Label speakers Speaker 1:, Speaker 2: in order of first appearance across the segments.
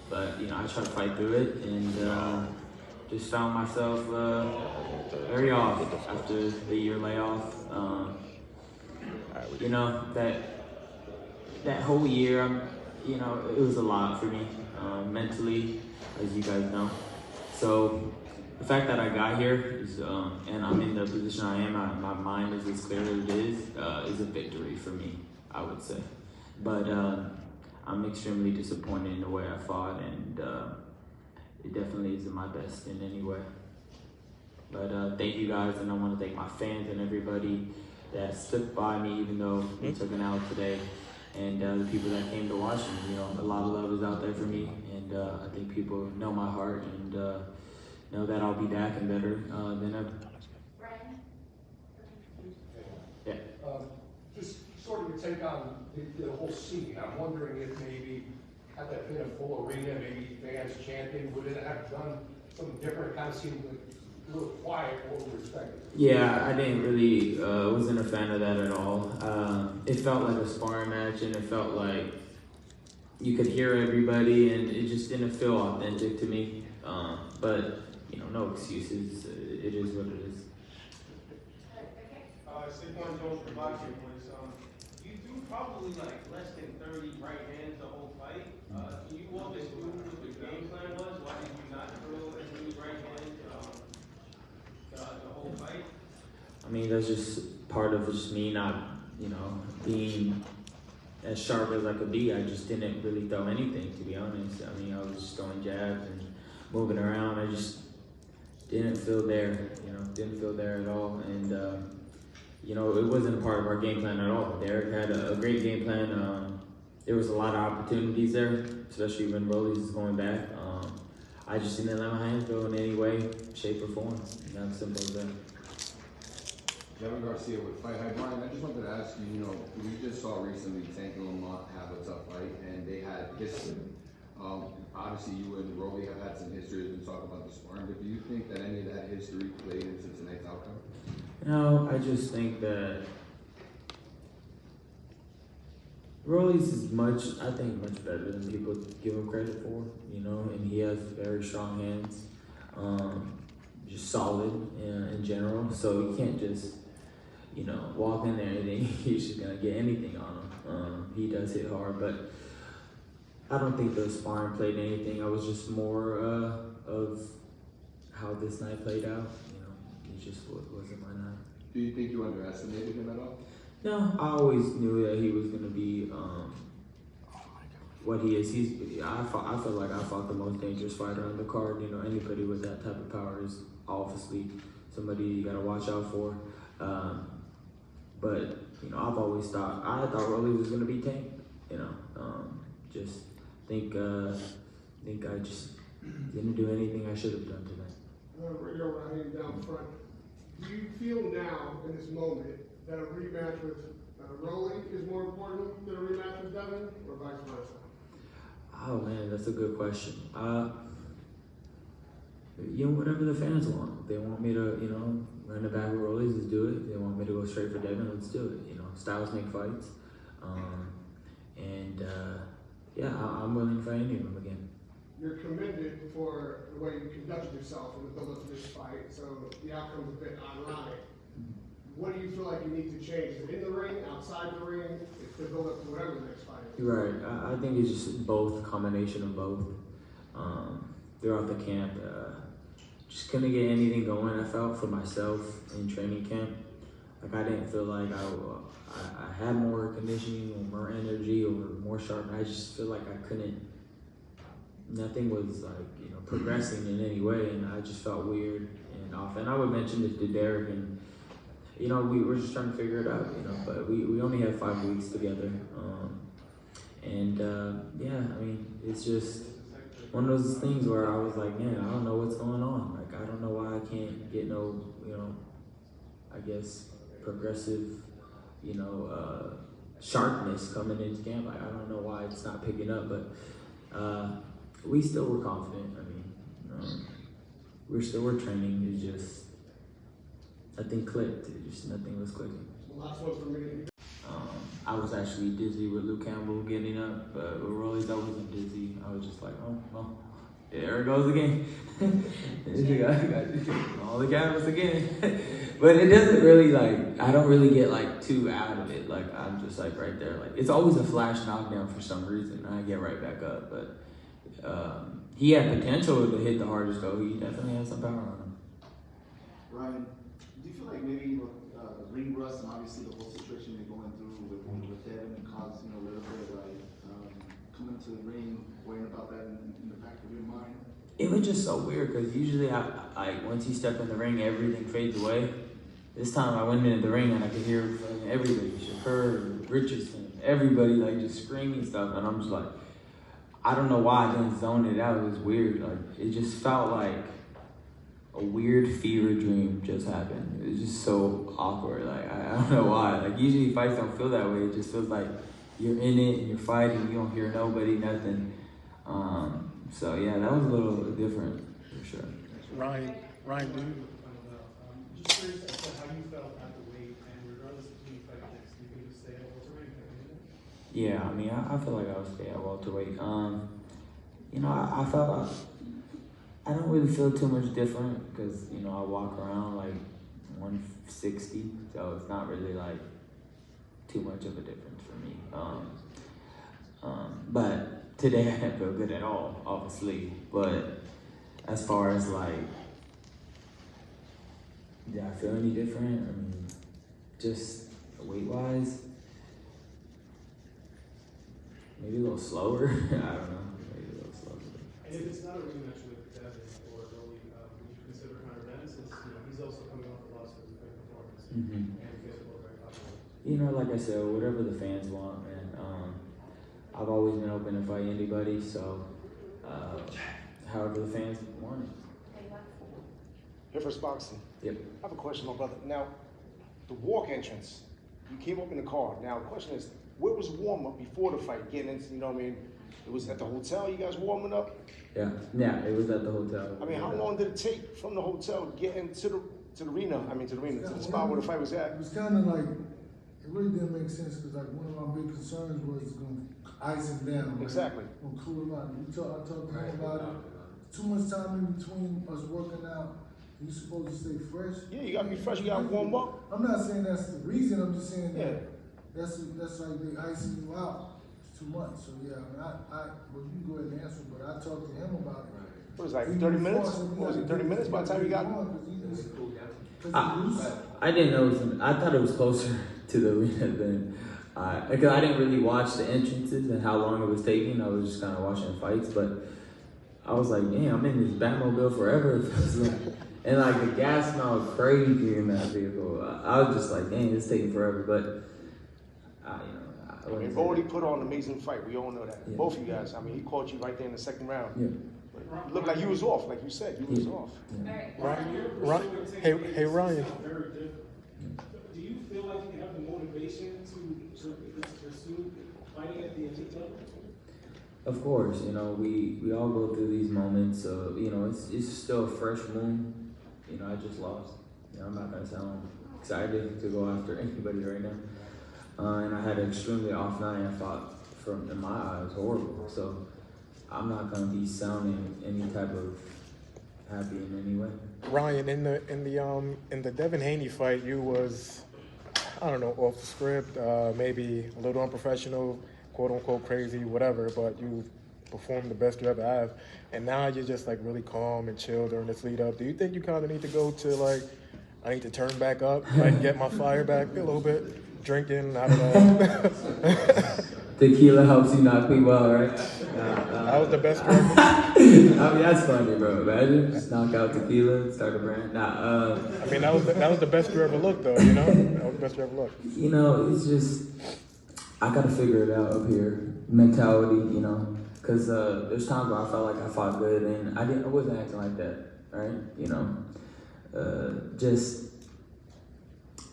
Speaker 1: but you know, I try to fight through it, and just found myself very off after the year layoff. You know, that whole year, you know, it was a lot for me mentally, as you guys know. So the fact that I got here is, and I'm in the position I am, my mind is as clear as it is a victory for me, I would say. But I'm extremely disappointed in the way I fought, and it definitely isn't my best in any way. But thank you guys, and I want to thank my fans and everybody that stuck by me, even though we took an out today, and the people that came to watch me. You know, a lot of love is out there for me, and I think people know my heart and know that I'll be back and better than ever.
Speaker 2: Ryan?
Speaker 1: Yeah.
Speaker 3: Just sort of your take on the whole scene. I'm wondering if maybe, had that been a full arena, maybe fans chanting, would it have done something different? It kind of seemed like a little quiet, what we were expecting.
Speaker 1: Yeah, I didn't really, wasn't a fan of that at all. It felt like a sparring match, and it felt like you could hear everybody, and it just didn't feel authentic to me. But, you know, no excuses. It is what it is.
Speaker 4: SIGUENOS for boxing was, you do probably like less than 30 right hands the whole fight. Can you walk us through what the game plan was? Why did you not throw as many right hands the whole fight?
Speaker 1: I mean, that's just part of just me not, you know, being as sharp as I could be. I just didn't really throw anything, to be honest. I mean, I was just throwing jabs and moving around. I just didn't feel there, you know, didn't feel there at all. And, you know, it wasn't a part of our game plan at all. Derek had a great game plan. There was a lot of opportunities there, especially when Rolly is going back. I just didn't let my hands go in any way, shape, or form. Not simple as that.
Speaker 5: Ryan Garcia with Fight Hype. Ryan, I just wanted to ask you, you know, we just saw recently Tank and Lamont have a tough fight, and they had history. Obviously, you and Rolly have had some history as we talk about the sparring, but do you think that any of that history played into tonight's outcome?
Speaker 1: No, I just think that Rolly's is much better than people give him credit for, you know, and he has very strong hands, just solid in general, so you can't just, you know, walk in there and think he's just gonna get anything on him. He does hit hard, but I don't think the sparring played anything. I was just more of how this night played out, you know, it just wasn't my night.
Speaker 5: Do you think you underestimated him at all?
Speaker 1: No, I always knew that he was gonna be what he is. I feel like I fought the most dangerous fighter on the card. You know, anybody with that type of power is obviously somebody you gotta watch out for. But you know, I've always thought Rolly was gonna be Tank. You know, just think I just didn't do anything I should have done tonight.
Speaker 3: Radio Ryan down front. Do you feel now, in this moment, that a rematch with Rolly is more important than a rematch with Devin, or vice versa?
Speaker 1: Oh man, that's a good question. You know, whatever the fans want. If they want me to, you know, run the back with Rollies, let's do it. If they want me to go straight for Devin, let's do it. You know, styles make fights. Yeah, I'm willing for any of them again.
Speaker 3: You're commended for the way you conducted yourself in the build-up to this fight, so the outcome's a bit ironic. What do you feel like you need to change? Is it in the ring, outside the ring, to build up to whatever the next fight is?
Speaker 1: Right. I think it's just both, combination of both. Throughout the camp, just couldn't get anything going. I felt for myself in training camp. Like I didn't feel like I had more conditioning or more energy or more sharp. I just feel like I couldn't. Nothing was like, you know, progressing in any way, and I just felt weird and off. And I would mention this to Derek, and you know, we were just trying to figure it out, you know. But we only had 5 weeks together, yeah, I mean, it's just one of those things where I was like, man, I don't know what's going on. Like I don't know why I can't get no, you know, I guess progressive, you know, sharpness coming into camp. Like, I don't know why it's not picking up, but we still were confident. I mean, we're training. It's just nothing clicked. It just nothing was clicking.
Speaker 3: Last one for me.
Speaker 1: I was actually dizzy with Luke Campbell getting up, but with Rolly's I wasn't dizzy. I was just like, oh, well, there it goes again. All the cameras again. But it doesn't really like, I don't really get like too out of it. Like I'm just like right there. Like it's always a flash knockdown for some reason. And I get right back up. But he had potential to hit the hardest though. He definitely had some power on him.
Speaker 2: Ryan, do you feel like maybe ring rust and obviously the whole situation you're going through with Devin caused, you know, a little bit of like coming to the ring, worrying about that in the back of your mind?
Speaker 1: It was just so weird because usually I once you step in the ring, everything fades away. This time I went into the ring and I could hear everybody, Shakur, Richardson, everybody like just screaming stuff, and I'm just like, I don't know why I didn't zone it out. It was weird. Like it just felt like a weird fever dream just happened. It was just so awkward. Like I don't know why. Like usually fights don't feel that way. It just feels like you're in it and you're fighting. You don't hear nobody, nothing. So yeah, that was a little different for sure.
Speaker 6: Ryan, do you?
Speaker 7: Just curious as to how you felt at the weight, and regardless of who you fight next, you can just stay at welterweight.
Speaker 1: Yeah, I mean, I feel like I would stay at welterweight. You know, I felt I don't really feel too much different because you know I walk around like 160, so it's not really like too much of a difference for me. But today I didn't feel good at all, obviously. But as far as like, did I feel any different? I mean, just weight-wise, maybe a little slower. I don't know, maybe a little slower.
Speaker 7: And if it's not a rematch with Devin or Rolly, would you consider Hunter then, since you know he's also coming off a loss of a great performance and you guys are both very popular?
Speaker 1: You know, like I said, whatever the fans want, man. I've always been open to fight anybody, so however the fans want it.
Speaker 6: Here for boxing.
Speaker 1: Yep.
Speaker 6: I have a question, my brother. Now, the walk entrance, you came up in the car. Now, the question is, where was warm up before the fight? Getting into, you know what I mean? It was at the hotel, you guys warming up?
Speaker 1: Yeah, it was at the hotel.
Speaker 6: I mean, how long did it take from the hotel to get into the arena? I mean, to the spot where the fight was at?
Speaker 8: It was kind of like, it really didn't make sense because like one of my big concerns was going to ice him down. Right?
Speaker 6: Exactly.
Speaker 8: Going to cool him out. I talked to him about it. Too much time in between us working out. You're supposed to stay fresh.
Speaker 6: Yeah, you got to be fresh. You got to warm up.
Speaker 8: I'm not saying that's the reason. I'm just saying
Speaker 6: Yeah.
Speaker 8: that's like they icing you out. It's too much. So yeah, I mean, well, you can go ahead and answer, but I talked to him about it.
Speaker 6: What was it, like 30 minutes? What was it, 30 minutes by the time you got?
Speaker 1: I didn't know. I thought it was closer to the arena than because I didn't really watch the entrances and how long it was taking. I was just kind of watching fights, but I was like, damn, I'm in this Batmobile forever. And like the gas smelled crazy in that vehicle. I was just like, dang, it's taking forever. But I
Speaker 6: You've already put on an amazing fight. We all know that.
Speaker 1: Yeah.
Speaker 6: Both of you guys. I mean, he caught you right there in the second round.
Speaker 1: Yeah.
Speaker 6: But it looked like you was off, like you said. You was off.
Speaker 1: Yeah.
Speaker 6: Hey, Ryan.
Speaker 7: Very different. Do you feel like you have the motivation to pursue fighting at the elite level?
Speaker 1: Of course, you know, we all go through these moments. You know, it's still a fresh moon. You know, I just lost. You know, I'm not gonna sound excited to go after anybody right now. And I had an extremely off night. I thought, in my eyes, horrible. So I'm not gonna be sounding any type of happy in any way.
Speaker 9: Ryan, in the Devin Haney fight, you was, I don't know, off the script, maybe a little unprofessional, quote unquote crazy, whatever, but you performed the best you ever have. And now you're just like really calm and chill during this lead up. Do you think you kind of need to go to like, I need to turn back up, like get my fire back a little bit, drinking, I don't know.
Speaker 1: Tequila helps you knock people out, right?
Speaker 9: That was the best drug.
Speaker 1: I mean, that's funny, bro. Imagine just knock out tequila, start a brand.
Speaker 9: I mean, that was the best you ever looked, though. You know, that was the best you ever looked.
Speaker 1: You know, it's just I gotta figure it out up here. Mentality, you know, because there's times where I felt like I fought good and I wasn't acting like that, right? You know, just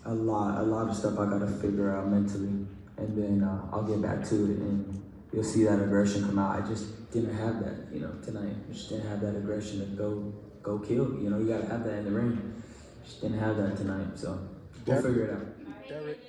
Speaker 1: a lot of stuff I gotta figure out mentally. And then I'll get back to it, and you'll see that aggression come out. I just didn't have that, you know, tonight. I just didn't have that aggression to go kill. You know, you gotta have that in the ring. Just didn't have that tonight, so we'll figure it out.
Speaker 9: Derek.